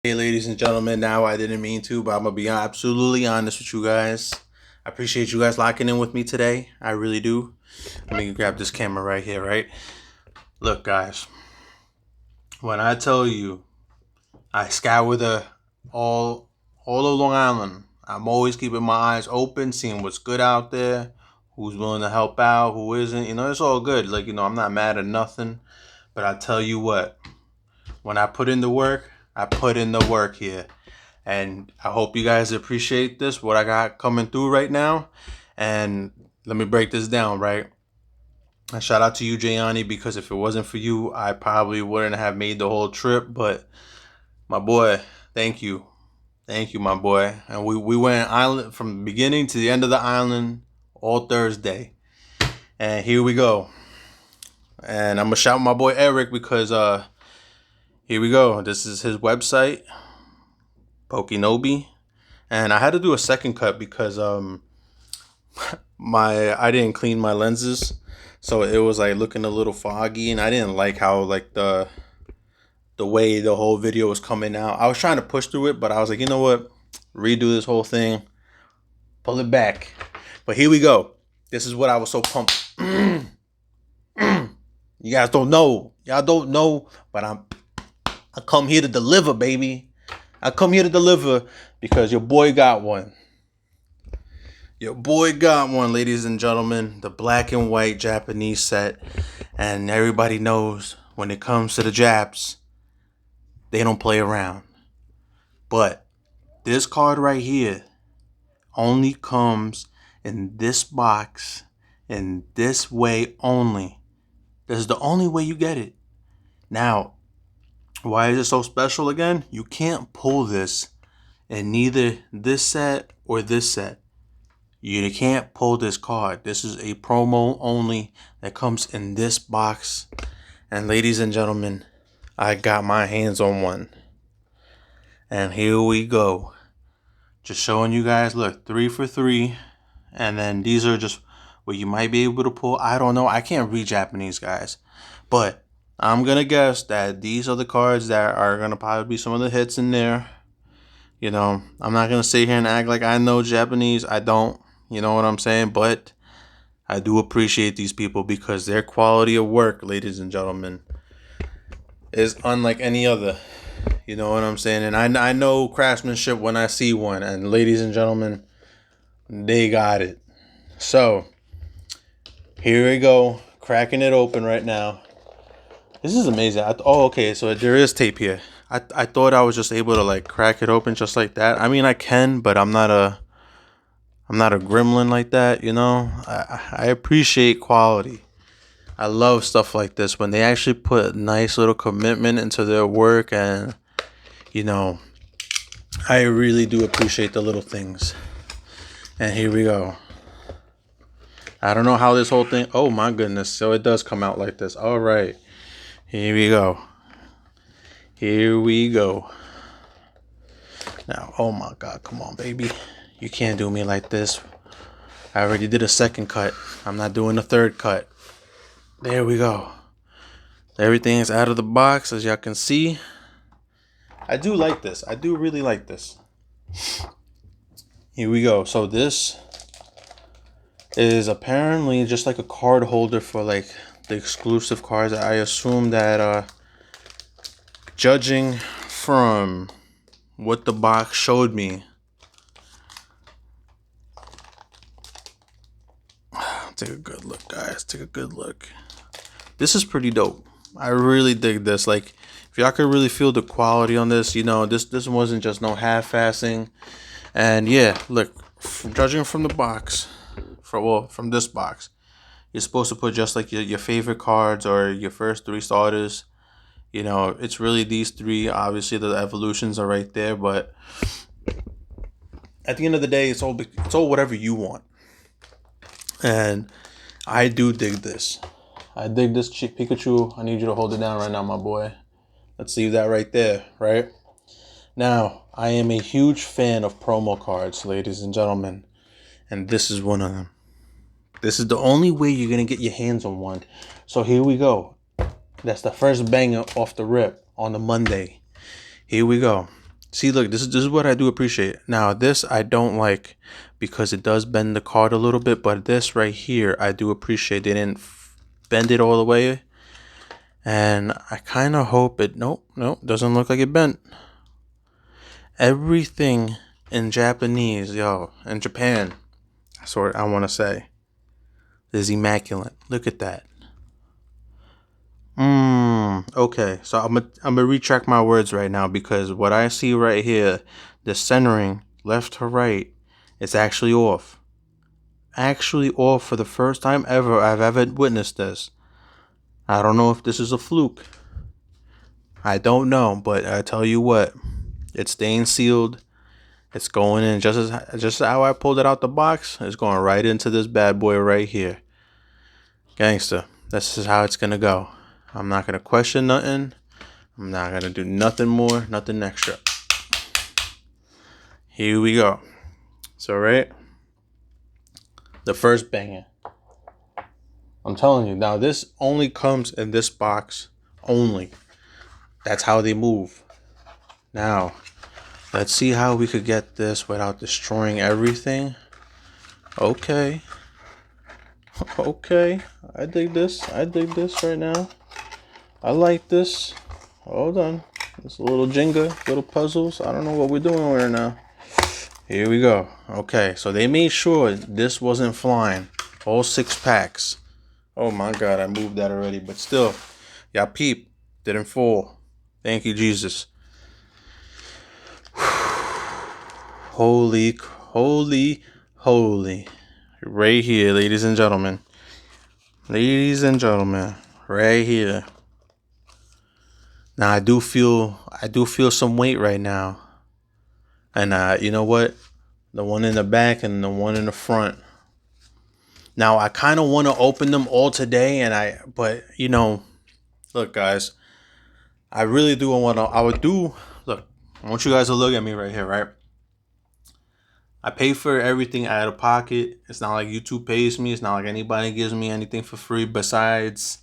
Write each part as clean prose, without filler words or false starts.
Hey, ladies and gentlemen, now I didn't mean to, but I'm going to be absolutely honest with you guys. I appreciate you guys locking in with me today. I really do. Let me grab this camera right here, right? Look, guys, when I tell you I scour all of Long Island, I'm always keeping my eyes open, seeing what's good out there, who's willing to help out, who isn't. It's all good. I'm not mad at nothing. But I tell you what, when I put in the work, I put in the work here. And I hope you guys appreciate this, what I got coming through right now. And let me break this down, right? A shout out to you, Jayani, because if it wasn't for you, I probably wouldn't have made the whole trip. But my boy, thank you. Thank you, my boy. And we went island from the beginning to the end of the island all Thursday. And here we go. And I'm going to shout my boy Eric because here we go. This is his website, Pokinobi. And I had to do a second cut because I didn't clean my lenses, so it was like looking a little foggy, and I didn't like how like the way the whole video was coming out. I was trying to push through it, but I was like, you know what? Redo this whole thing, pull it back. But here we go. This is what I was so pumped. You guys don't know. Y'all don't know, but I come here to deliver, baby. I come here to deliver because your boy got one. Your boy got one, ladies and gentlemen. The black and white Japanese set. And everybody knows when it comes to the Japs, they don't play around. But this card right here only comes in this box in this way only. This is the only way you get it. Now, why is it so special again? You can't pull this in neither this set or this set. You can't pull this card. This is a promo only that comes in this box. And ladies and gentlemen, I got my hands on one. And here we go. Just showing you guys, look, 3 for 3. And then these are just what you might be able to pull. I don't know. I can't read Japanese, guys. But I'm going to guess that these are the cards that are going to probably be some of the hits in there. I'm not going to sit here and act like I know Japanese. I don't. You know what I'm saying? But I do appreciate these people because their quality of work, ladies and gentlemen, is unlike any other. You know what I'm saying? And I know craftsmanship when I see one. And ladies and gentlemen, they got it. So, here we go. Cracking it open right now. This is amazing. Okay. So there is tape here. I thought I was just able to like crack it open just like that. I mean, I can, but I'm not a gremlin like that, I appreciate quality. I love stuff like this when they actually put nice little commitment into their work, and I really do appreciate the little things. And here we go. I don't know how this whole thing, oh my goodness, so it does come out like this. All right, here we go. Now, oh my God, come on, baby. You can't do me like this. I already did a second cut. I'm not doing a third cut. There we go. Everything is out of the box, as y'all can see. I do like this. I do really like this. Here we go. So this is apparently just like a card holder for like the exclusive cards. I assume that judging from what the box showed me, take a good look, guys. Take a good look. This is pretty dope. I really dig this. Like, if y'all could really feel the quality on this, this wasn't just no half-assing. And yeah, look, judging from the box, from this box, you're supposed to put just like your favorite cards or your first 3 starters. It's really these 3. Obviously, the evolutions are right there, but at the end of the day, it's all whatever you want. And I do dig this. I dig this Pikachu. I need you to hold it down right now, my boy. Let's leave that right there, right? Now, I am a huge fan of promo cards, ladies and gentlemen. And this is one of them. This is the only way you're going to get your hands on one. So here we go. That's the first banger off the rip on the Monday. Here we go. See, look, this is what I do appreciate. Now, this I don't like because it does bend the card a little bit, but this right here I do appreciate. They didn't bend it all the way, and I kind of hope it. Nope, doesn't look like it bent. Everything in Japanese, in Japan, that's what I want to say, is immaculate. Look at that. Okay, so I'm gonna retract my words right now because what I see right here, the centering left to right, it's actually off. Actually off for the first time ever I've ever witnessed this. I don't know if this is a fluke. I don't know, but I tell you what, it's staying sealed. It's going in just how I pulled it out the box. It's going right into this bad boy right here. Gangster. This is how it's gonna go. I'm not gonna question nothing. I'm not gonna do nothing more, nothing extra. Here we go. So right, the first banger. I'm telling you now, this only comes in this box only. That's how they move. Now, let's see how we could get this without destroying everything. Okay. Okay. I dig this right now. I like this. Hold on. It's a little Jenga, little puzzles. I don't know what we're doing right now. Here we go. Okay, so they made sure this wasn't flying. All 6 packs. Oh my God, I moved that already. But still, y'all peep. Didn't fall. Thank you, Jesus. Holy. Right here, ladies and gentlemen. Right here. Now I do feel some weight right now. And you know what? The one in the back and the one in the front. Now I kind of want to open them all today, but look, guys, I really do want to. Look, I want you guys to look at me right here, right? I pay for everything out of pocket. It's not like YouTube pays me. It's not like anybody gives me anything for free. Besides,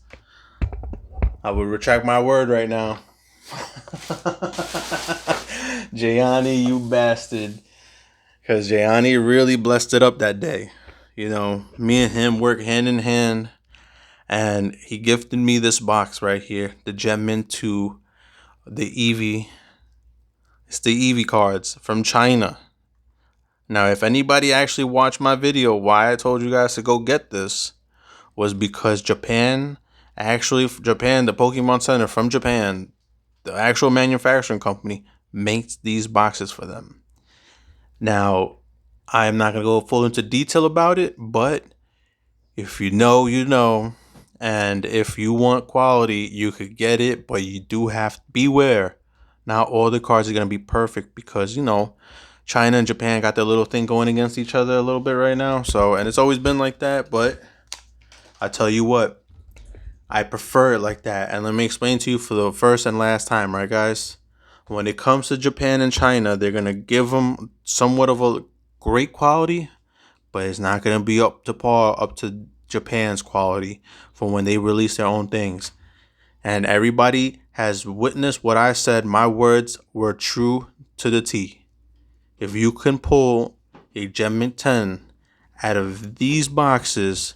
I would retract my word right now. Jayani, you bastard. Because Jayani really blessed it up that day. Me and him work hand in hand. And he gifted me this box right here. The Gemmin 2. The Eevee. It's the Eevee cards from China. Now, if anybody actually watched my video, why I told you guys to go get this was because the Pokemon Center from Japan, the actual manufacturing company, makes these boxes for them. Now, I'm not going to go full into detail about it, but if you know, you know. And if you want quality, you could get it, but you do have to beware. Not all the cards are going to be perfect because, China and Japan got their little thing going against each other a little bit right now. And it's always been like that, but I tell you what, I prefer it like that. And let me explain to you for the first and last time, right, guys? When it comes to Japan and China, they're going to give them somewhat of a great quality, but it's not going to be up to par, up to Japan's quality for when they release their own things. And everybody has witnessed what I said. My words were true to the T. If you can pull a Gemmin 10 out of these boxes,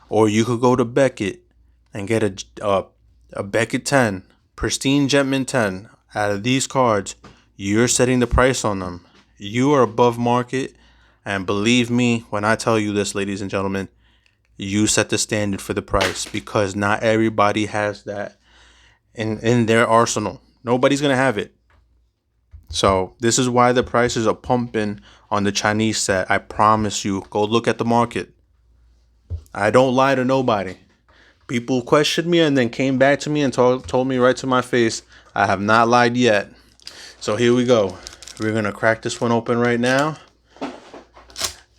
or you could go to Beckett and get a Beckett 10, pristine Gemmin 10 out of these cards, you're setting the price on them. You are above market. And believe me when I tell you this, ladies and gentlemen, you set the standard for the price because not everybody has that in their arsenal. Nobody's going to have it. So this is why the prices are pumping on the Chinese set. I promise you, go look at the market. I don't lie to nobody. People questioned me and then came back to me and told me right to my face, I have not lied yet. So here we go. We're going to crack this one open right now.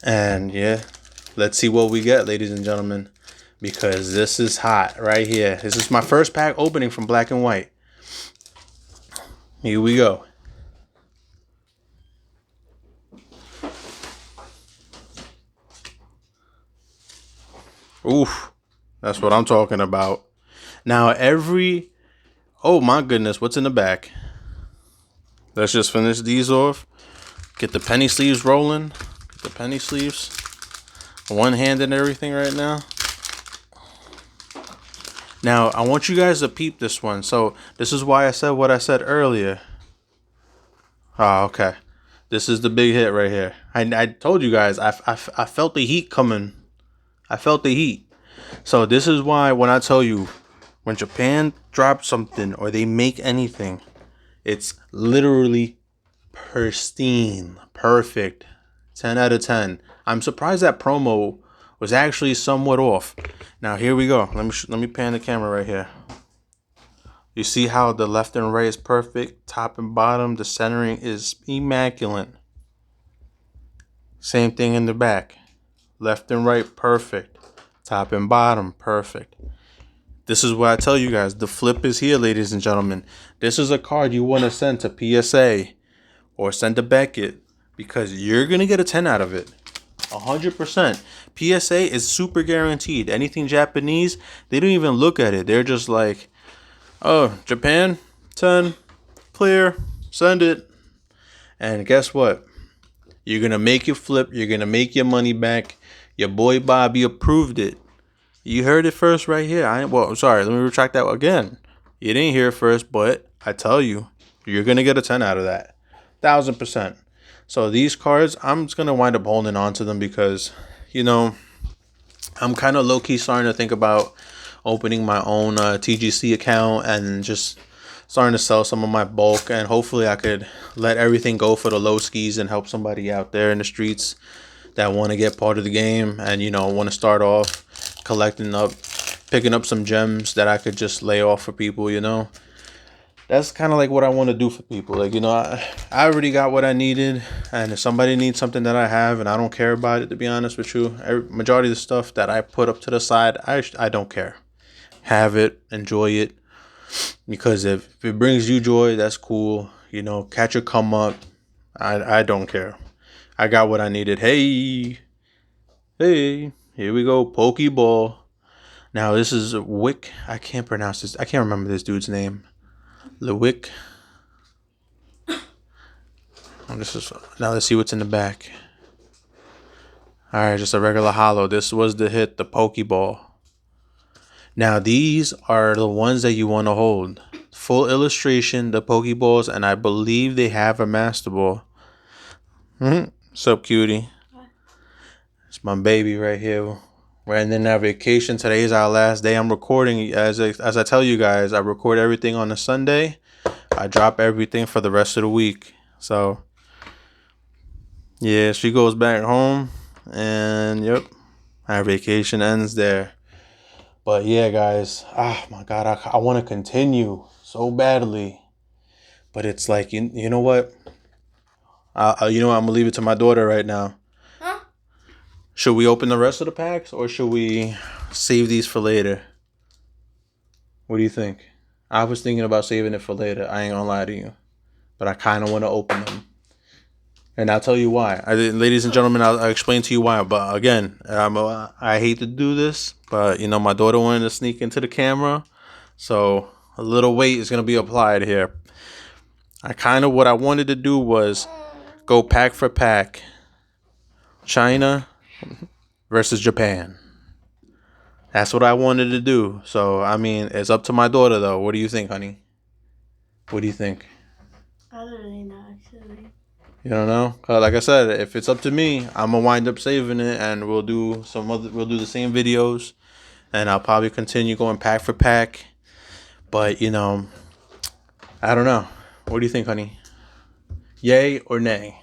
And yeah, let's see what we get, ladies and gentlemen, because this is hot right here. This is my first pack opening from Black and White. Here we go. Oof, that's what I'm talking about. Now oh my goodness, what's in the back? let's just finish these off. Get the penny sleeves rolling. Get the penny sleeves. One hand and everything right now. Now, I want you guys to peep this one. So, this is why I said what I said earlier. Oh, okay. This is the big hit right here. I told you guys, I felt the heat coming. I felt the heat. So, this is why when I tell you, when Japan drops something or they make anything, it's literally pristine, perfect, 10 out of 10. I'm surprised that promo was actually somewhat off. Now here we go. Let me pan the camera right here. You see how the left and right is perfect, top and bottom. The centering is immaculate. Same thing in the back. Left and right, perfect. Top and bottom, perfect. This is what I tell you guys. The flip is here, ladies and gentlemen. This is a card you want to send to PSA or send to Beckett because you're going to get a 10 out of it. 100%. PSA is super guaranteed. Anything Japanese, they don't even look at it. They're just like, oh, Japan, 10, clear, send it. And guess what? You're going to make your flip. You're going to make your money back. Your boy Bobby approved it. You heard it first right here. Sorry, let me retract that again. You didn't hear it first, but I tell you, you're going to get a 10 out of that. 1,000%. So these cards, I'm just going to wind up holding on to them because, you know, I'm kind of low-key starting to think about opening my own TGC account and just starting to sell some of my bulk. And hopefully I could let everything go for the low skis and help somebody out there in the streets that want to get part of the game and, you know, want to start off picking up some gems that I could just lay off for people, you know. That's kind of like what I want to do for people. Like, you know, I already got what I needed. And if somebody needs something that I have and I don't care about it, to be honest with you, majority of the stuff that I put up to the side, I don't care. Have it, enjoy it. Because if it brings you joy, that's cool. You know, catch a come up. I don't care. I got what I needed. Hey, here we go. Pokeball. Now, this is Wick. I can't pronounce this. I can't remember this dude's name. Lewick. Now let's see what's in the back. Alright, just a regular hollow. This was the hit, the Pokeball. Now these are the ones that you want to hold. Full illustration, the Pokeballs, and I believe they have a Master Ball. Sup, cutie? It's my baby right here. We're ending our vacation. Today is our last day. I'm recording. As I tell you guys, I record everything on a Sunday. I drop everything for the rest of the week. So, yeah, she goes back home. And, yep, our vacation ends there. But, yeah, guys. Oh, my God. I want to continue so badly. But it's like, you know what? You know what? I'm going to leave it to my daughter right now. Should we open the rest of the packs or should we save these for later? What do you think? I was thinking about saving it for later. I ain't gonna lie to you. But I kind of want to open them. And I'll tell you why. Ladies and gentlemen, I'll explain to you why. But again, I hate to do this. But, you know, my daughter wanted to sneak into the camera. So a little weight is going to be applied here. What I wanted to do was go pack for pack. China versus Japan. That's what I wanted to do. So, I mean, it's up to my daughter, though. What do you think, honey? What do you think? I don't really know, actually. You don't know? Like I said, if it's up to me, I'm gonna wind up saving it, and we'll do the same videos, and I'll probably continue going pack for pack. But you know, I don't know. What do you think, honey? Yay or nay?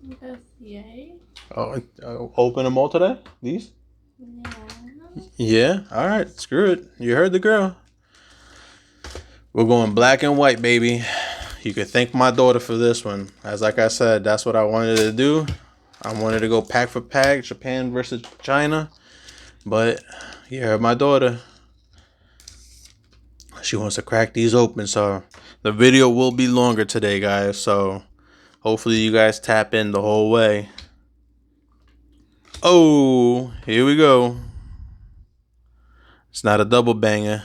Yes, yay. Open them all today? These? Yeah. Yeah? Alright, screw it. You heard the girl. We're going black and white, baby. You could thank my daughter for this one. Like I said, that's what I wanted to do. I wanted to go pack for pack, Japan versus China. But you heard my daughter. She wants to crack these open. So the video will be longer today, guys. So hopefully you guys tap in the whole way. Oh, here we go. It's not a double banger.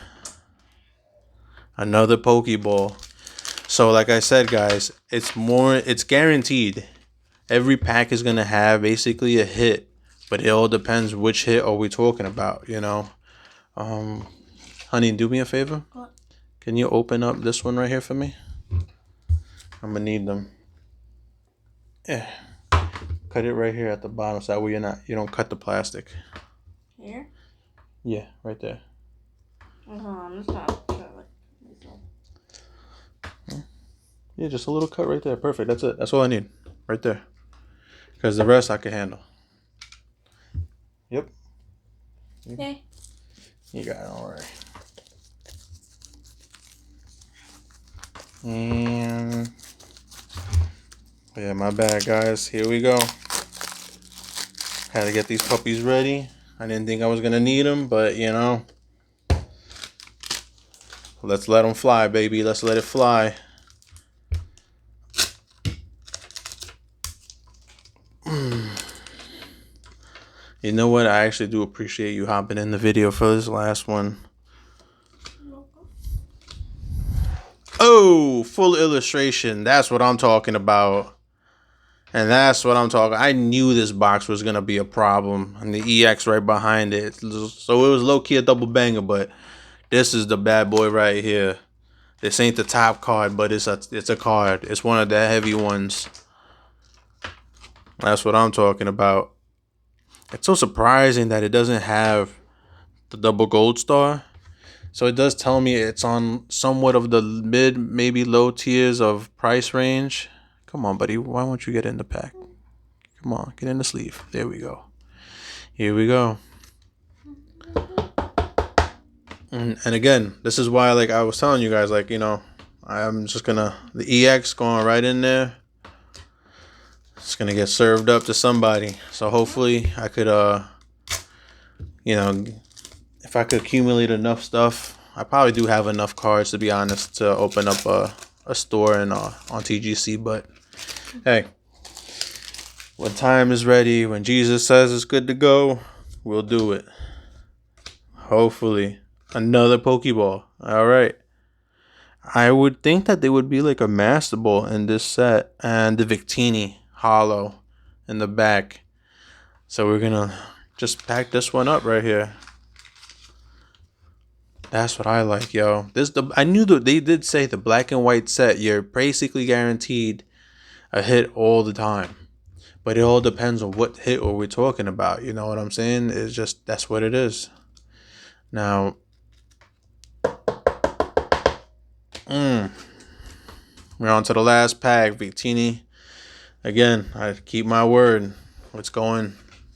Another Pokeball. So like I said, guys, it's guaranteed. Every pack is gonna have basically a hit, but it all depends which hit are we talking about, you know. Honey, do me a favor. What? Can you open up this one right here for me? I'm gonna need them. Yeah. Cut it right here at the bottom so that way you don't cut the plastic. Here? Yeah, right there. I'm just not sure. Yeah, just a little cut right there. Perfect. That's it. That's all I need. Right there. Because the rest I can handle. Yep. Okay. You got it all right. And yeah, my bad, guys. Here we go. Had to get these puppies ready. I didn't think I was gonna need them, but you know, let's let them fly, baby. Let's let it fly. You know what? I actually do appreciate you hopping in the video for this last one. Oh, full illustration. That's what I'm talking about. And that's what I'm talking. I knew this box was going to be a problem. And the EX right behind it. So it was low-key a double banger, but this is the bad boy right here. This ain't the top card, but it's a card. It's one of the heavy ones. That's what I'm talking about. It's so surprising that it doesn't have the double gold star. So it does tell me it's on somewhat of the mid, maybe low tiers of price range. Come on, buddy. Why won't you get in the pack? Come on, get in the sleeve. There we go. Here we go. And again, this is why, like I was telling you guys, like, you know, I'm just gonna, the EX going right in there. It's gonna get served up to somebody. So hopefully I could, you know, if I could accumulate enough stuff, I probably do have enough cards, to be honest, to open up a store and on TGC. But hey, when time is ready, when Jesus says it's good to go, we'll do it. Hopefully. Another Pokeball. All right. I would think that there would be like a Master Ball in this set and the Victini Hollow in the back. So we're going to just pack this one up right here. That's what I like, yo. I knew that they did say the black and white set, you're basically guaranteed a hit all the time. But it all depends on what hit are we talking about. You know what I'm saying? It's just, that's what it is. Now, we're on to the last pack, Victini. Again, I keep my word. It's going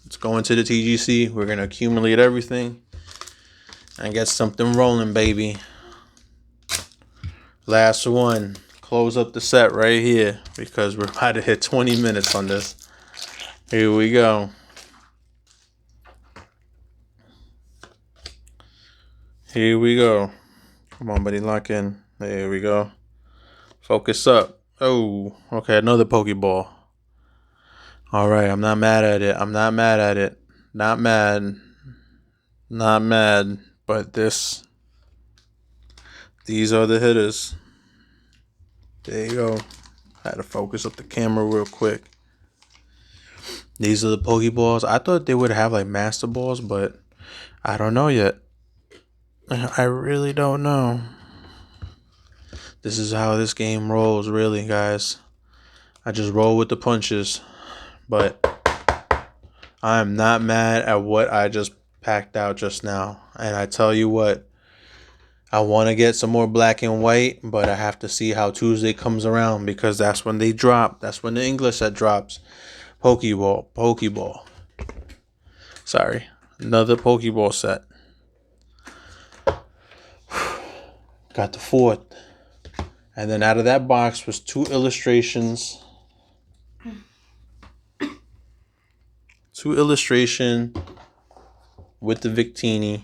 to the TGC. We're gonna accumulate everything and get something rolling, baby. Last one. Close up the set right here because we're about to hit 20 minutes on this. Here we go. Here we go. Come on, buddy, lock in. There we go. Focus up. Oh, okay, another Pokeball. All right, I'm not mad at it. I'm not mad at it. Not mad. Not mad. But these are the hitters. There you go. I had to focus up the camera real quick. These are the Pokeballs. I thought they would have like Master Balls, but I don't know yet. I really don't know. This is how this game rolls, really, guys. I just roll with the punches. But I'm not mad at what I just packed out just now. And I tell you what, I want to get some more black and white, but I have to see how Tuesday comes around because that's when they drop. That's when the English set drops. Pokeball. Sorry. Another Pokeball set. Got the fourth. And then out of that box was 2 illustrations. 2 illustration with the Victini.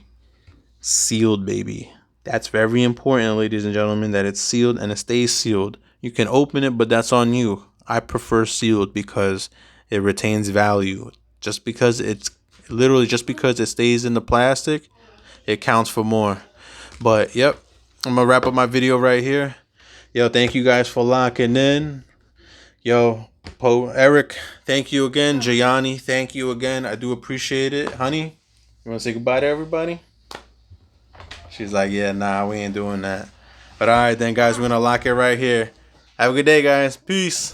Sealed, baby. That's very important, ladies and gentlemen, that it's sealed and it stays sealed. You can open it, but that's on you. I prefer sealed because it retains value. Just because it stays in the plastic, it counts for more. But yep, I'm gonna wrap up my video right here. Yo, thank you guys for locking in. Yo, Eric, thank you again. Gianni, thank you again. I do appreciate it. Honey, you want to say goodbye to everybody? She's like, yeah, nah, we ain't doing that. But all right, then, guys, we're going to lock it right here. Have a good day, guys. Peace.